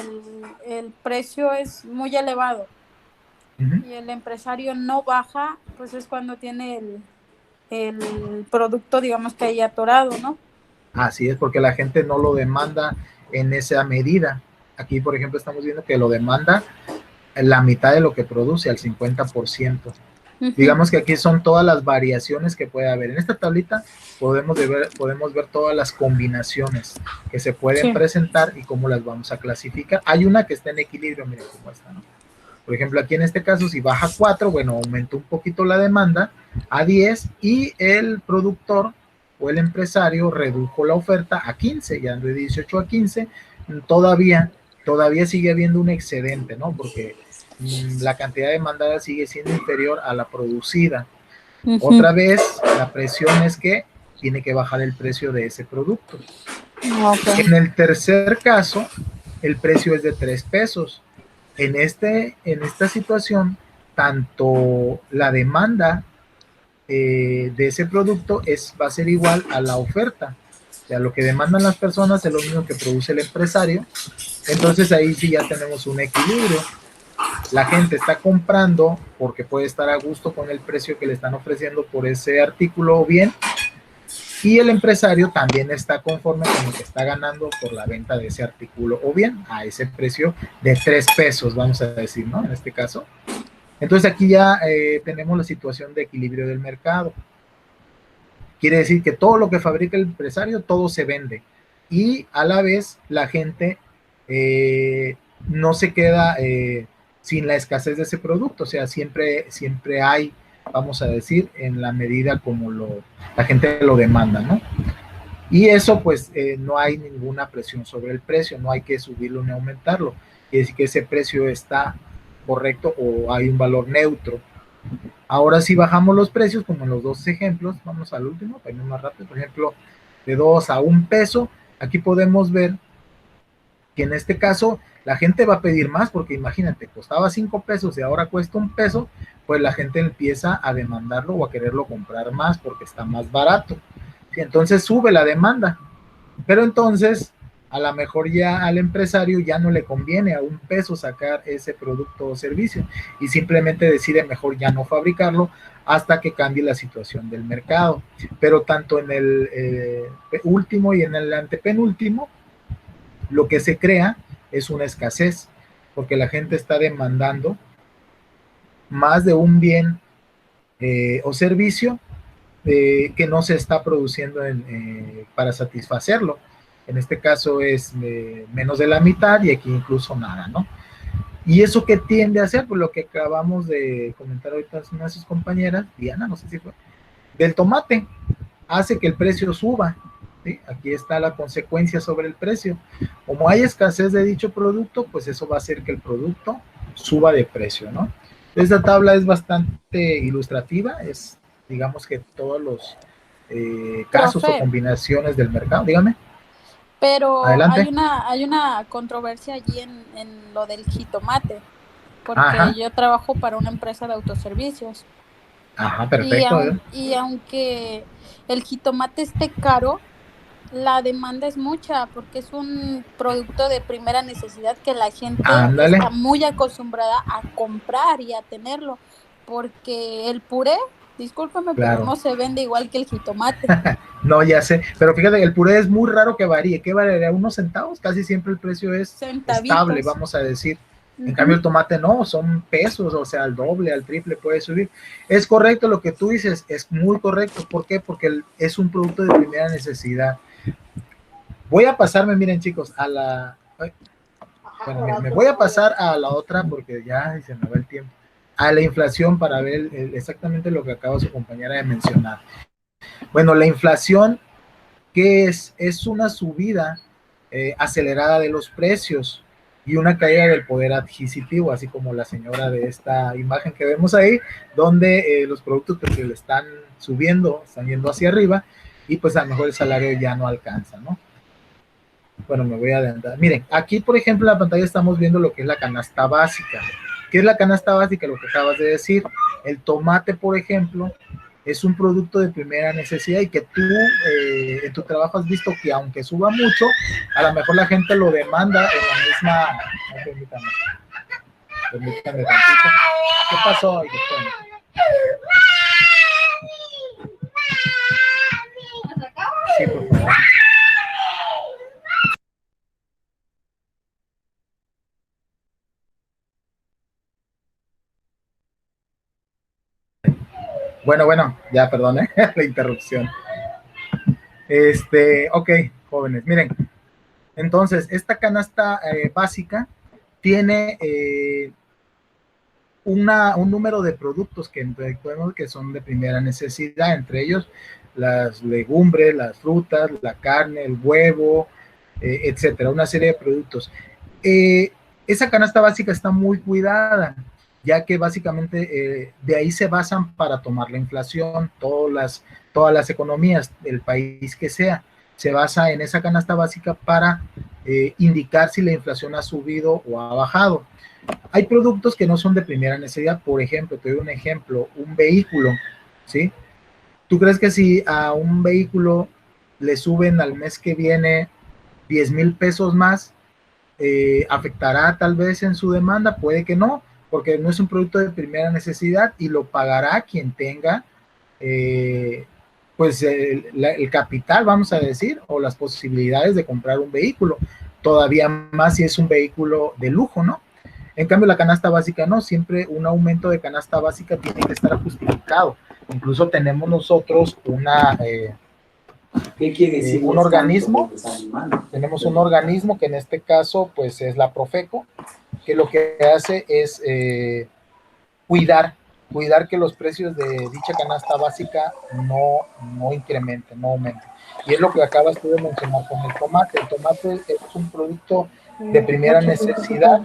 el precio es muy elevado y el empresario no baja, pues es cuando tiene el producto, digamos que ahí atorado, ¿no? Así es, porque la gente no lo demanda en esa medida. Aquí, por ejemplo, estamos viendo que lo demanda en la mitad de lo que produce, al 50%. Digamos que aquí son todas las variaciones que puede haber. En esta tablita podemos ver todas las combinaciones que se pueden presentar y cómo las vamos a clasificar. Hay una que está en equilibrio, miren cómo está, ¿no? Por ejemplo, aquí en este caso, si baja 4, bueno, aumentó un poquito la demanda a 10 y el productor o el empresario redujo la oferta a 15, ya de 18 a 15, todavía sigue habiendo un excedente, ¿no? Porque la cantidad demandada sigue siendo inferior a la producida. Otra vez, la presión es que tiene que bajar el precio de ese producto. En el tercer caso, el precio es de 3 pesos. En esta situación, tanto la demanda de ese producto va a ser igual a la oferta. O sea, lo que demandan las personas es lo mismo que produce el empresario. Entonces ahí sí ya tenemos un equilibrio. La gente está comprando porque puede estar a gusto con el precio que le están ofreciendo por ese artículo bien, y el empresario también está conforme con lo que está ganando por la venta de ese artículo, o bien a ese precio de 3 pesos, vamos a decir, ¿no? En este caso. Entonces aquí ya tenemos la situación de equilibrio del mercado. Quiere decir que todo lo que fabrica el empresario, todo se vende. Y a la vez la gente no se queda sin la escasez de ese producto. O sea, siempre hay, vamos a decir, en la medida como la gente lo demanda, ¿no? Y eso pues no hay ninguna presión sobre el precio, no hay que subirlo ni aumentarlo. Quiere decir que ese precio está correcto o hay un valor neutro. Ahora si bajamos los precios, como en los dos ejemplos, vamos al último, para irnos más rápido, por ejemplo, de 2 a 1 peso, aquí podemos ver que en este caso la gente va a pedir más, porque imagínate, costaba 5 pesos y ahora cuesta 1 peso, pues la gente empieza a demandarlo o a quererlo comprar más porque está más barato. ¿Sí? Entonces sube la demanda, pero entonces a lo mejor ya al empresario ya no le conviene a 1 peso sacar ese producto o servicio y simplemente decide mejor ya no fabricarlo hasta que cambie la situación del mercado. Pero tanto en el último y en el antepenúltimo, lo que se crea es una escasez, porque la gente está demandando más de un bien o servicio que no se está produciendo para satisfacerlo. En este caso es menos de la mitad y aquí incluso nada, ¿no? ¿Y eso qué tiende a hacer? Pues lo que acabamos de comentar ahorita una de sus compañeras, Diana, no sé si fue, del tomate, hace que el precio suba. ¿Sí? Aquí está la consecuencia sobre el precio. Como hay escasez de dicho producto, pues eso va a hacer que el producto suba de precio, ¿no? Esta tabla es bastante ilustrativa, es digamos que todos los casos o Profe, combinaciones del mercado. Dígame. pero Adelante. hay una controversia allí en lo del jitomate, porque Ajá, yo trabajo para una empresa de autoservicios ajá, perfecto. y aunque el jitomate esté caro, la demanda es mucha porque es un producto de primera necesidad que la gente Ándale. está muy acostumbrada a comprar y a tenerlo, porque el puré, discúlpame, pero Claro. no se vende igual que el jitomate. No, ya sé, pero fíjate, el puré es muy raro que varíe. ¿Qué variaría? ¿Unos centavos? Casi siempre el precio es estable, Centavitos. vamos a decir. En cambio, el tomate no, son pesos, o sea, al doble, al triple puede subir. Es correcto lo que tú dices, es muy correcto. ¿Por qué? Porque es un producto de primera necesidad. Voy a pasarme, miren chicos, a la... Bueno, me voy a pasar a la otra porque ya se me va el tiempo. A la inflación para ver exactamente lo que acaba su compañera de mencionar. Bueno, la inflación, ¿qué es? Es una subida acelerada de los precios y una caída del poder adquisitivo, así como la señora de esta imagen que vemos ahí, donde los productos pues, se le están subiendo, están yendo hacia arriba y pues a lo mejor el salario ya no alcanza, ¿no? Bueno, me voy a adelantar. Miren, aquí por ejemplo en la pantalla estamos viendo lo que es la canasta básica. ¿Qué es la canasta básica? Lo que acabas de decir. El tomate, por ejemplo, es un producto de primera necesidad y que tú en tu trabajo has visto que aunque suba mucho, a lo mejor la gente lo demanda en la misma... No, permítame tantito. ¿Qué pasó? Sí, por favor. Bueno, ya perdone la interrupción. Ok, jóvenes, miren, entonces, esta canasta básica tiene un número de productos que son de primera necesidad, entre ellos las legumbres, las frutas, la carne, el huevo, etcétera, una serie de productos. Esa canasta básica está muy cuidada, ya que básicamente de ahí se basan para tomar la inflación, todas las economías del país que sea, se basa en esa canasta básica para indicar si la inflación ha subido o ha bajado. Hay productos que no son de primera necesidad, por ejemplo, te doy un ejemplo, un vehículo, ¿sí? ¿Tú crees que si a un vehículo le suben al mes que viene 10,000 pesos más, afectará tal vez en su demanda? Puede que no, porque no es un producto de primera necesidad y lo pagará quien tenga pues el capital, vamos a decir, o las posibilidades de comprar un vehículo, todavía más si es un vehículo de lujo, ¿no? En cambio, la canasta básica no, siempre un aumento de canasta básica tiene que estar justificado. Incluso tenemos nosotros ¿Qué quiere decir un organismo, tenemos un organismo que en este caso pues es la Profeco, que lo que hace es cuidar que los precios de dicha canasta básica no incrementen, no aumenten. Y es lo que acabas tú de mencionar con el tomate. El tomate es un producto de primera necesidad,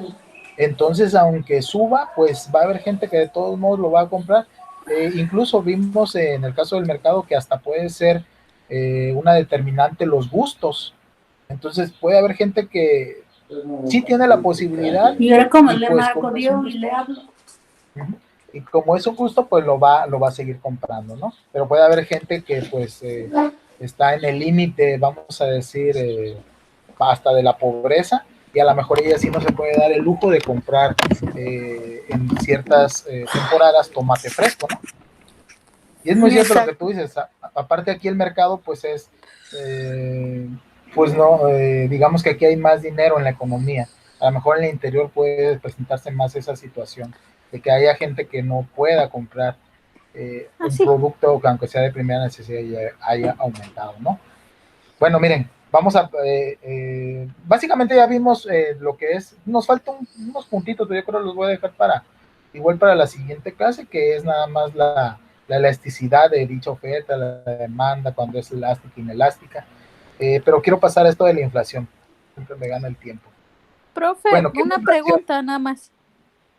entonces aunque suba, pues va a haber gente que de todos modos lo va a comprar. Incluso vimos en el caso del mercado que hasta puede ser una determinante los gustos. Entonces puede haber gente que sí tiene la posibilidad. Y ahora como y le pues, marco Dios y le hablo. Y como es un gusto, pues lo va a seguir comprando, ¿no? Pero puede haber gente que pues está en el límite, vamos a decir, hasta de la pobreza, y a lo mejor ella sí no se puede dar el lujo de comprar en ciertas temporadas tomate fresco, ¿no? Y es muy cierto lo que tú dices. Aparte aquí el mercado pues es, pues no, digamos que aquí hay más dinero en la economía. A lo mejor en el interior puede presentarse más esa situación, de que haya gente que no pueda comprar un producto que aunque sea de primera necesidad ya haya aumentado, ¿no? Bueno, miren, vamos a, básicamente ya vimos lo que es, nos faltan unos puntitos, pero yo creo que los voy a dejar igual para la siguiente clase, que es nada más la elasticidad de dicha oferta, la demanda, cuando es elástica, inelástica, pero quiero pasar a esto de la inflación, siempre me gana el tiempo. Profe, bueno, una pregunta nada más.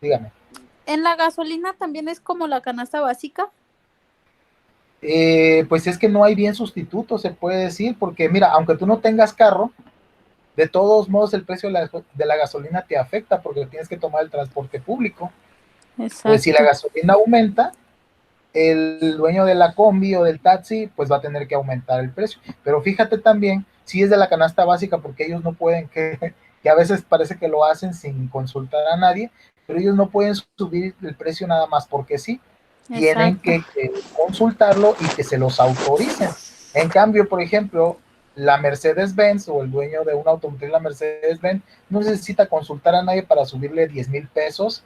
Dígame. ¿En la gasolina también es como la canasta básica? Pues es que no hay bien sustituto, se puede decir, porque mira, aunque tú no tengas carro, de todos modos el precio de la gasolina te afecta porque tienes que tomar el transporte público. Exacto. Pues si la gasolina aumenta, el dueño de la combi o del taxi pues va a tener que aumentar el precio. Pero fíjate también, si es de la canasta básica, porque ellos no pueden, que a veces parece que lo hacen sin consultar a nadie, pero ellos no pueden subir el precio nada más porque sí. Tienen que consultarlo y que se los autoricen. En cambio, por ejemplo, la Mercedes-Benz o el dueño de una automotriz, la Mercedes-Benz, no necesita consultar a nadie para subirle 10,000 pesos.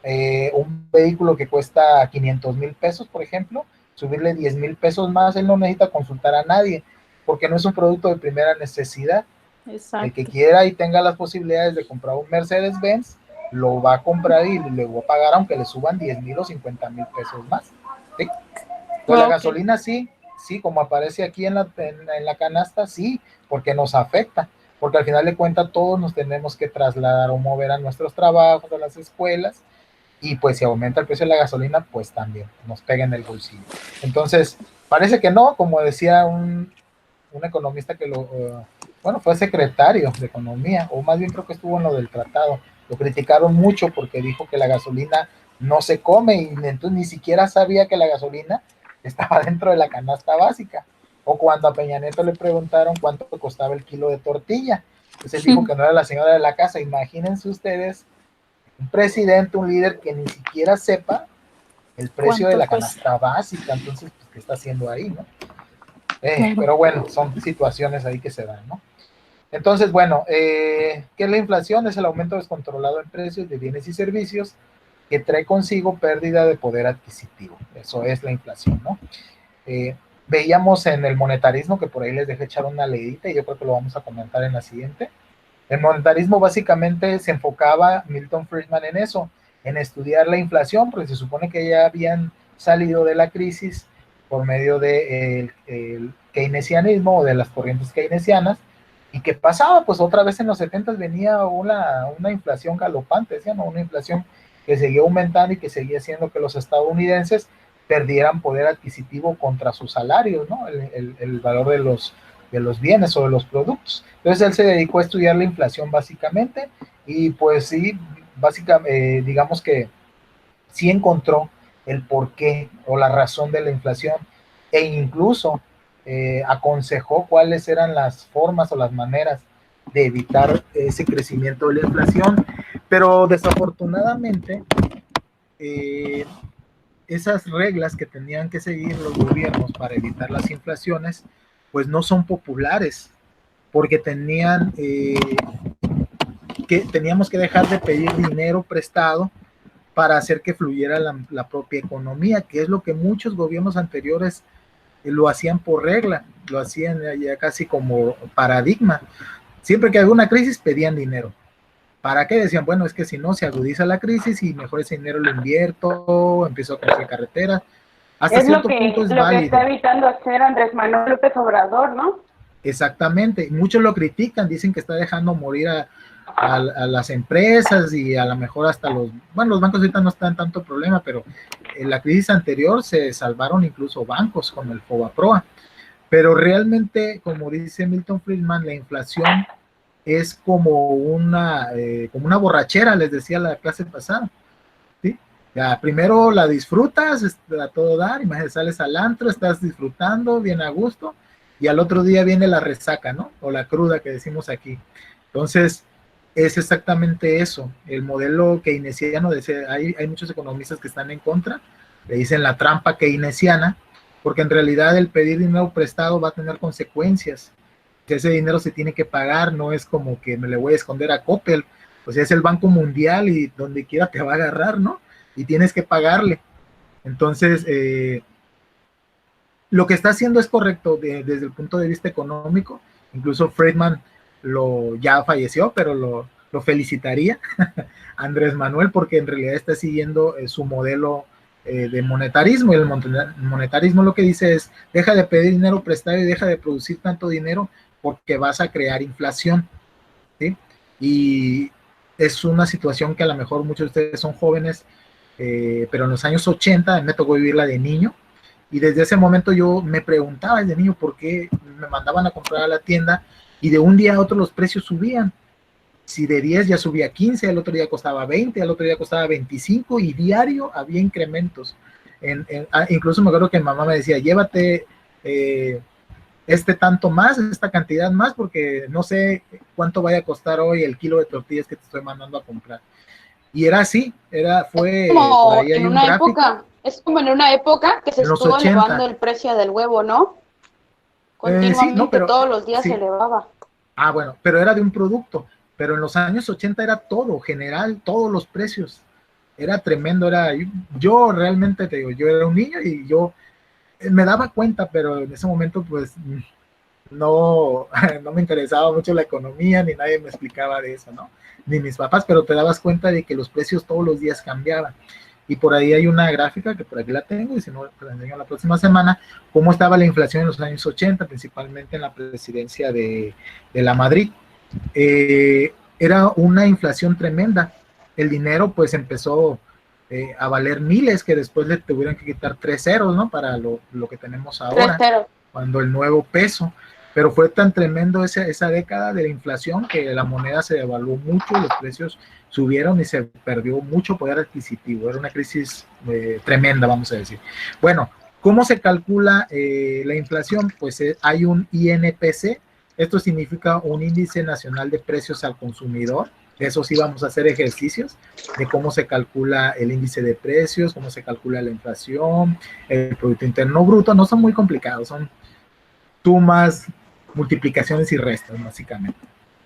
Un vehículo que cuesta 500,000 pesos, por ejemplo, subirle 10,000 pesos más, él no necesita consultar a nadie, porque no es un producto de primera necesidad. Exacto. El que quiera y tenga las posibilidades de comprar un Mercedes-Benz, lo va a comprar y le va a pagar aunque le suban 10,000 o 50,000 pesos más. ¿Sí? Pues la gasolina sí, como aparece aquí en la canasta, sí, porque nos afecta, porque al final de cuentas todos nos tenemos que trasladar o mover a nuestros trabajos, a las escuelas, y pues si aumenta el precio de la gasolina, pues también nos pega en el bolsillo. Entonces, parece que no, como decía un economista que fue secretario de Economía, o más bien creo que estuvo en lo del tratado, lo criticaron mucho porque dijo que la gasolina no se come y entonces ni siquiera sabía que la gasolina estaba dentro de la canasta básica. O cuando a Peña Nieto le preguntaron cuánto costaba el kilo de tortilla, pues él dijo que no era la señora de la casa. Imagínense ustedes un presidente, un líder que ni siquiera sepa el precio de la canasta básica. Entonces, pues, ¿qué está haciendo ahí, no? Pero bueno, son situaciones ahí que se dan, ¿no? Entonces, bueno, ¿qué es la inflación? Es el aumento descontrolado en precios de bienes y servicios que trae consigo pérdida de poder adquisitivo. Eso es la inflación, ¿no? Veíamos en el monetarismo, que por ahí les dejé echar una leidita y yo creo que lo vamos a comentar en la siguiente. El monetarismo básicamente se enfocaba, Milton Friedman, en eso, en estudiar la inflación, porque se supone que ya habían salido de la crisis por medio de el keynesianismo o de las corrientes keynesianas. ¿Y qué pasaba? Pues otra vez en los 70 venía una inflación galopante, decían, ¿no? Una inflación que seguía aumentando y que seguía haciendo que los estadounidenses perdieran poder adquisitivo contra sus salarios, ¿no? El valor de los bienes o de los productos. Entonces él se dedicó a estudiar la inflación básicamente y pues sí, básicamente, digamos que sí encontró el porqué o la razón de la inflación e incluso aconsejó cuáles eran las formas o las maneras de evitar ese crecimiento de la inflación, pero desafortunadamente esas reglas que tenían que seguir los gobiernos para evitar las inflaciones, pues no son populares, porque teníamos que dejar de pedir dinero prestado para hacer que fluyera la propia economía, que es lo que muchos gobiernos anteriores lo hacían por regla, lo hacían ya casi como paradigma. Siempre que había una crisis pedían dinero. ¿Para qué? Decían, bueno, es que si no se agudiza la crisis y mejor ese dinero lo invierto, empiezo a construir carreteras. Hasta cierto punto es válido. Lo que está evitando hacer Andrés Manuel López Obrador, ¿no? Exactamente. Muchos lo critican, dicen que está dejando morir a las empresas y a lo mejor hasta los bancos ahorita no están tanto problema, pero en la crisis anterior se salvaron incluso bancos con el Fobaproa. Pero realmente, como dice Milton Friedman, la inflación es como una borrachera, les decía la clase pasada, ¿sí? Ya, primero la disfrutas a todo dar, imagínate, sales al antro, estás disfrutando bien a gusto, y al otro día viene la resaca, ¿no? O la cruda que decimos aquí. Entonces, es exactamente eso, el modelo keynesiano, hay muchos economistas que están en contra, le dicen la trampa keynesiana, porque en realidad el pedir dinero prestado va a tener consecuencias, que ese dinero se tiene que pagar, no es como que me le voy a esconder a Coppel, o sea, es el Banco Mundial y donde quiera te va a agarrar, ¿no? Y tienes que pagarle. Entonces, lo que está haciendo es correcto desde el punto de vista económico, incluso Friedman ya falleció, pero lo felicitaría Andrés Manuel, porque en realidad está siguiendo su modelo de monetarismo, y el monetarismo lo que dice es, deja de pedir dinero prestado y deja de producir tanto dinero porque vas a crear inflación, ¿sí? Y es una situación que a lo mejor muchos de ustedes son jóvenes, pero en los años 80 me tocó vivirla de niño, y desde ese momento yo me preguntaba desde niño por qué me mandaban a comprar a la tienda y de un día a otro los precios subían. Si de 10 ya subía 15, al otro día costaba 20, al otro día costaba 25 y diario había incrementos. Incluso me acuerdo que mi mamá me decía, llévate tanto más, esta cantidad más, porque no sé cuánto vaya a costar hoy el kilo de tortillas que te estoy mandando a comprar. Y era así, fue como por ahí hay en un una gráfico. Época, es como en una época que se estuvo elevando el precio del huevo, ¿no? Continuamente, sí, no, pero, todos los días sí se elevaba. Ah, bueno, pero era de un producto, pero en los años 80 era todo, general, todos los precios. Era tremendo, yo realmente te digo, yo era un niño y yo me daba cuenta, pero en ese momento pues no me interesaba mucho la economía, ni nadie me explicaba de eso, ¿no? Ni mis papás, pero te dabas cuenta de que los precios todos los días cambiaban. Y por ahí hay una gráfica que por aquí la tengo, y si no, te la enseño la próxima semana, cómo estaba la inflación en los años 80, principalmente en la presidencia de la Madrid. Era una inflación tremenda. El dinero pues empezó a valer miles, que después le tuvieron que quitar 3 ceros, ¿no? Para lo que tenemos ahora, cuando el nuevo peso. Pero fue tan tremendo esa década de la inflación que la moneda se devaluó mucho, los precios subieron y se perdió mucho poder adquisitivo. Era una crisis tremenda, vamos a decir. Bueno, ¿cómo se calcula la inflación? Pues hay un INPC, esto significa un índice nacional de precios al consumidor. De eso sí vamos a hacer ejercicios de cómo se calcula el índice de precios, cómo se calcula la inflación, el Producto Interno Bruto. No son muy complicados, son sumas, multiplicaciones y restas, básicamente,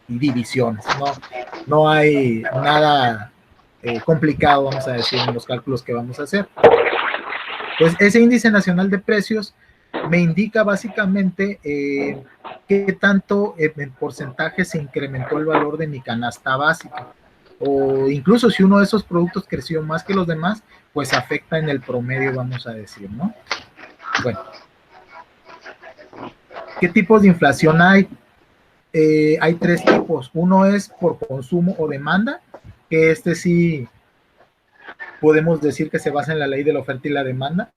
y divisiones. No hay nada complicado, vamos a decir, en los cálculos que vamos a hacer. Pues ese índice nacional de precios me indica básicamente qué tanto en porcentaje se incrementó el valor de mi canasta básica, o incluso si uno de esos productos creció más que los demás, pues afecta en el promedio, vamos a decir, ¿no? Bueno, ¿Qué tipos de inflación hay? Hay tres tipos. Uno es por consumo o demanda, que este sí podemos decir que se basa en la ley de la oferta y la demanda.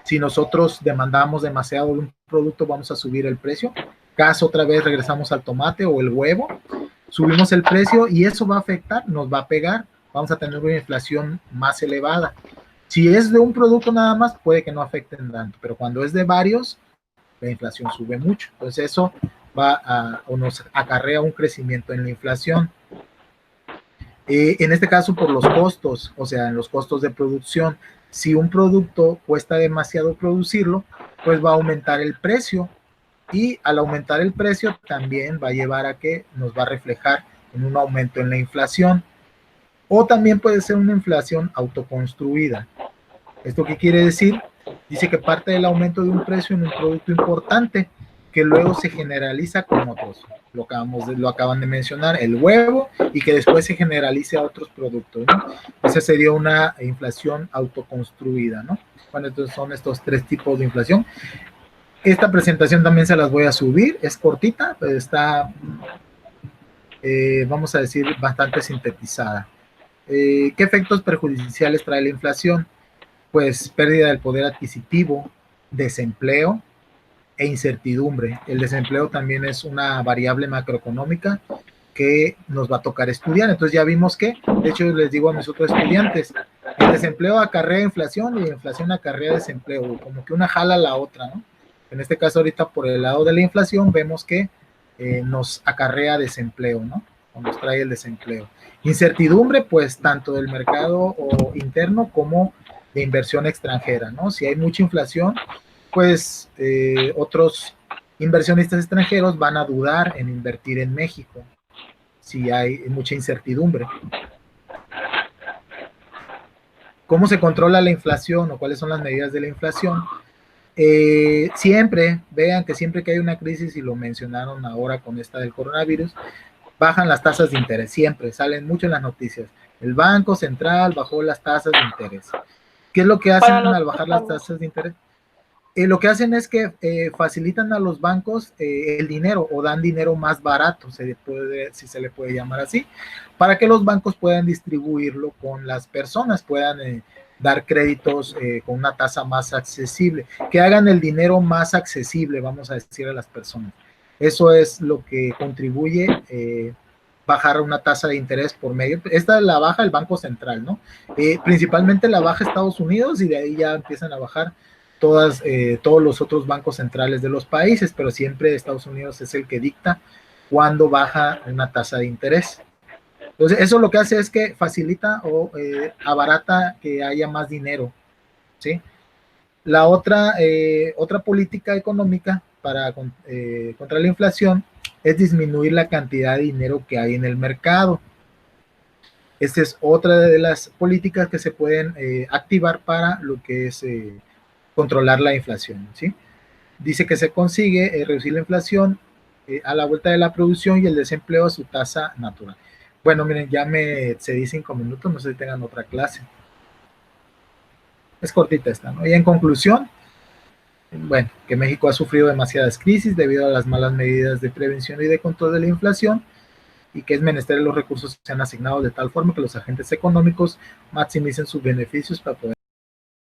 Si nosotros demandamos demasiado de un producto, vamos a subir el precio. Caso otra vez regresamos al tomate o el huevo, subimos el precio y eso va a afectar, nos va a pegar, vamos a tener una inflación más elevada. Si es de un producto nada más, puede que no afecten tanto, pero cuando es de varios, la inflación sube mucho. Entonces eso va a, o nos acarrea un crecimiento en la inflación. En este caso por los costos, o sea, en los costos de producción. Si un producto cuesta demasiado producirlo, pues va a aumentar el precio, y al aumentar el precio también va a llevar a que nos va a reflejar en un aumento en la inflación, o también puede ser una inflación autoconstruida. ¿Esto qué quiere decir? Dice que parte del aumento de un precio en un producto importante que luego se generaliza con otros. Lo acaban de mencionar, el huevo, y que después se generalice a otros productos, ¿no? Esa sería una inflación autoconstruida, ¿no? Bueno, entonces son estos tres tipos de inflación. Esta presentación también se las voy a subir, es cortita, pero está, vamos a decir, bastante sintetizada. ¿Qué efectos perjudiciales trae la inflación? Pues pérdida del poder adquisitivo, desempleo e incertidumbre. El desempleo también es una variable macroeconómica que nos va a tocar estudiar. Entonces ya vimos que, de hecho les digo a mis otros estudiantes, el desempleo acarrea inflación y la inflación acarrea desempleo, como que una jala a la otra, ¿no? En este caso ahorita por el lado de la inflación vemos que nos acarrea desempleo, ¿no? O nos trae el desempleo. Incertidumbre, pues tanto del mercado o interno como de inversión extranjera, ¿no? Si hay mucha inflación, pues otros inversionistas extranjeros van a dudar en invertir en México si hay mucha incertidumbre. ¿Cómo se controla la inflación o cuáles son las medidas de la inflación? Siempre, vean que siempre que hay una crisis, y lo mencionaron ahora con esta del coronavirus, bajan las tasas de interés, siempre, salen mucho en las noticias. El Banco Central bajó las tasas de interés. ¿Qué es lo que hacen al bajar las tasas de interés? Lo que hacen es que facilitan a los bancos el dinero, o dan dinero más barato, si se le puede llamar así, para que los bancos puedan distribuirlo con las personas, puedan dar créditos con una tasa más accesible, que hagan el dinero más accesible, vamos a decir, a las personas. Eso es lo que contribuye bajar una tasa de interés por medio. Esta la baja el Banco Central, ¿no? Principalmente la baja Estados Unidos, y de ahí ya empiezan a bajar todos los otros bancos centrales de los países, pero siempre Estados Unidos es el que dicta cuándo baja una tasa de interés. Entonces, eso lo que hace es que facilita o abarata que haya más dinero, ¿sí? La otra política económica contra la inflación es disminuir la cantidad de dinero que hay en el mercado. Esta es otra de las políticas que se pueden activar para lo que es controlar la inflación, ¿sí? Dice que se consigue reducir la inflación a la vuelta de la producción y el desempleo a su tasa natural. Bueno, miren, ya me cedí 5 minutos, no sé si tengan otra clase. Es cortita esta, ¿no? Y en conclusión, bueno, que México ha sufrido demasiadas crisis debido a las malas medidas de prevención y de control de la inflación, y que es menester los recursos sean asignados de tal forma que los agentes económicos maximicen sus beneficios para poder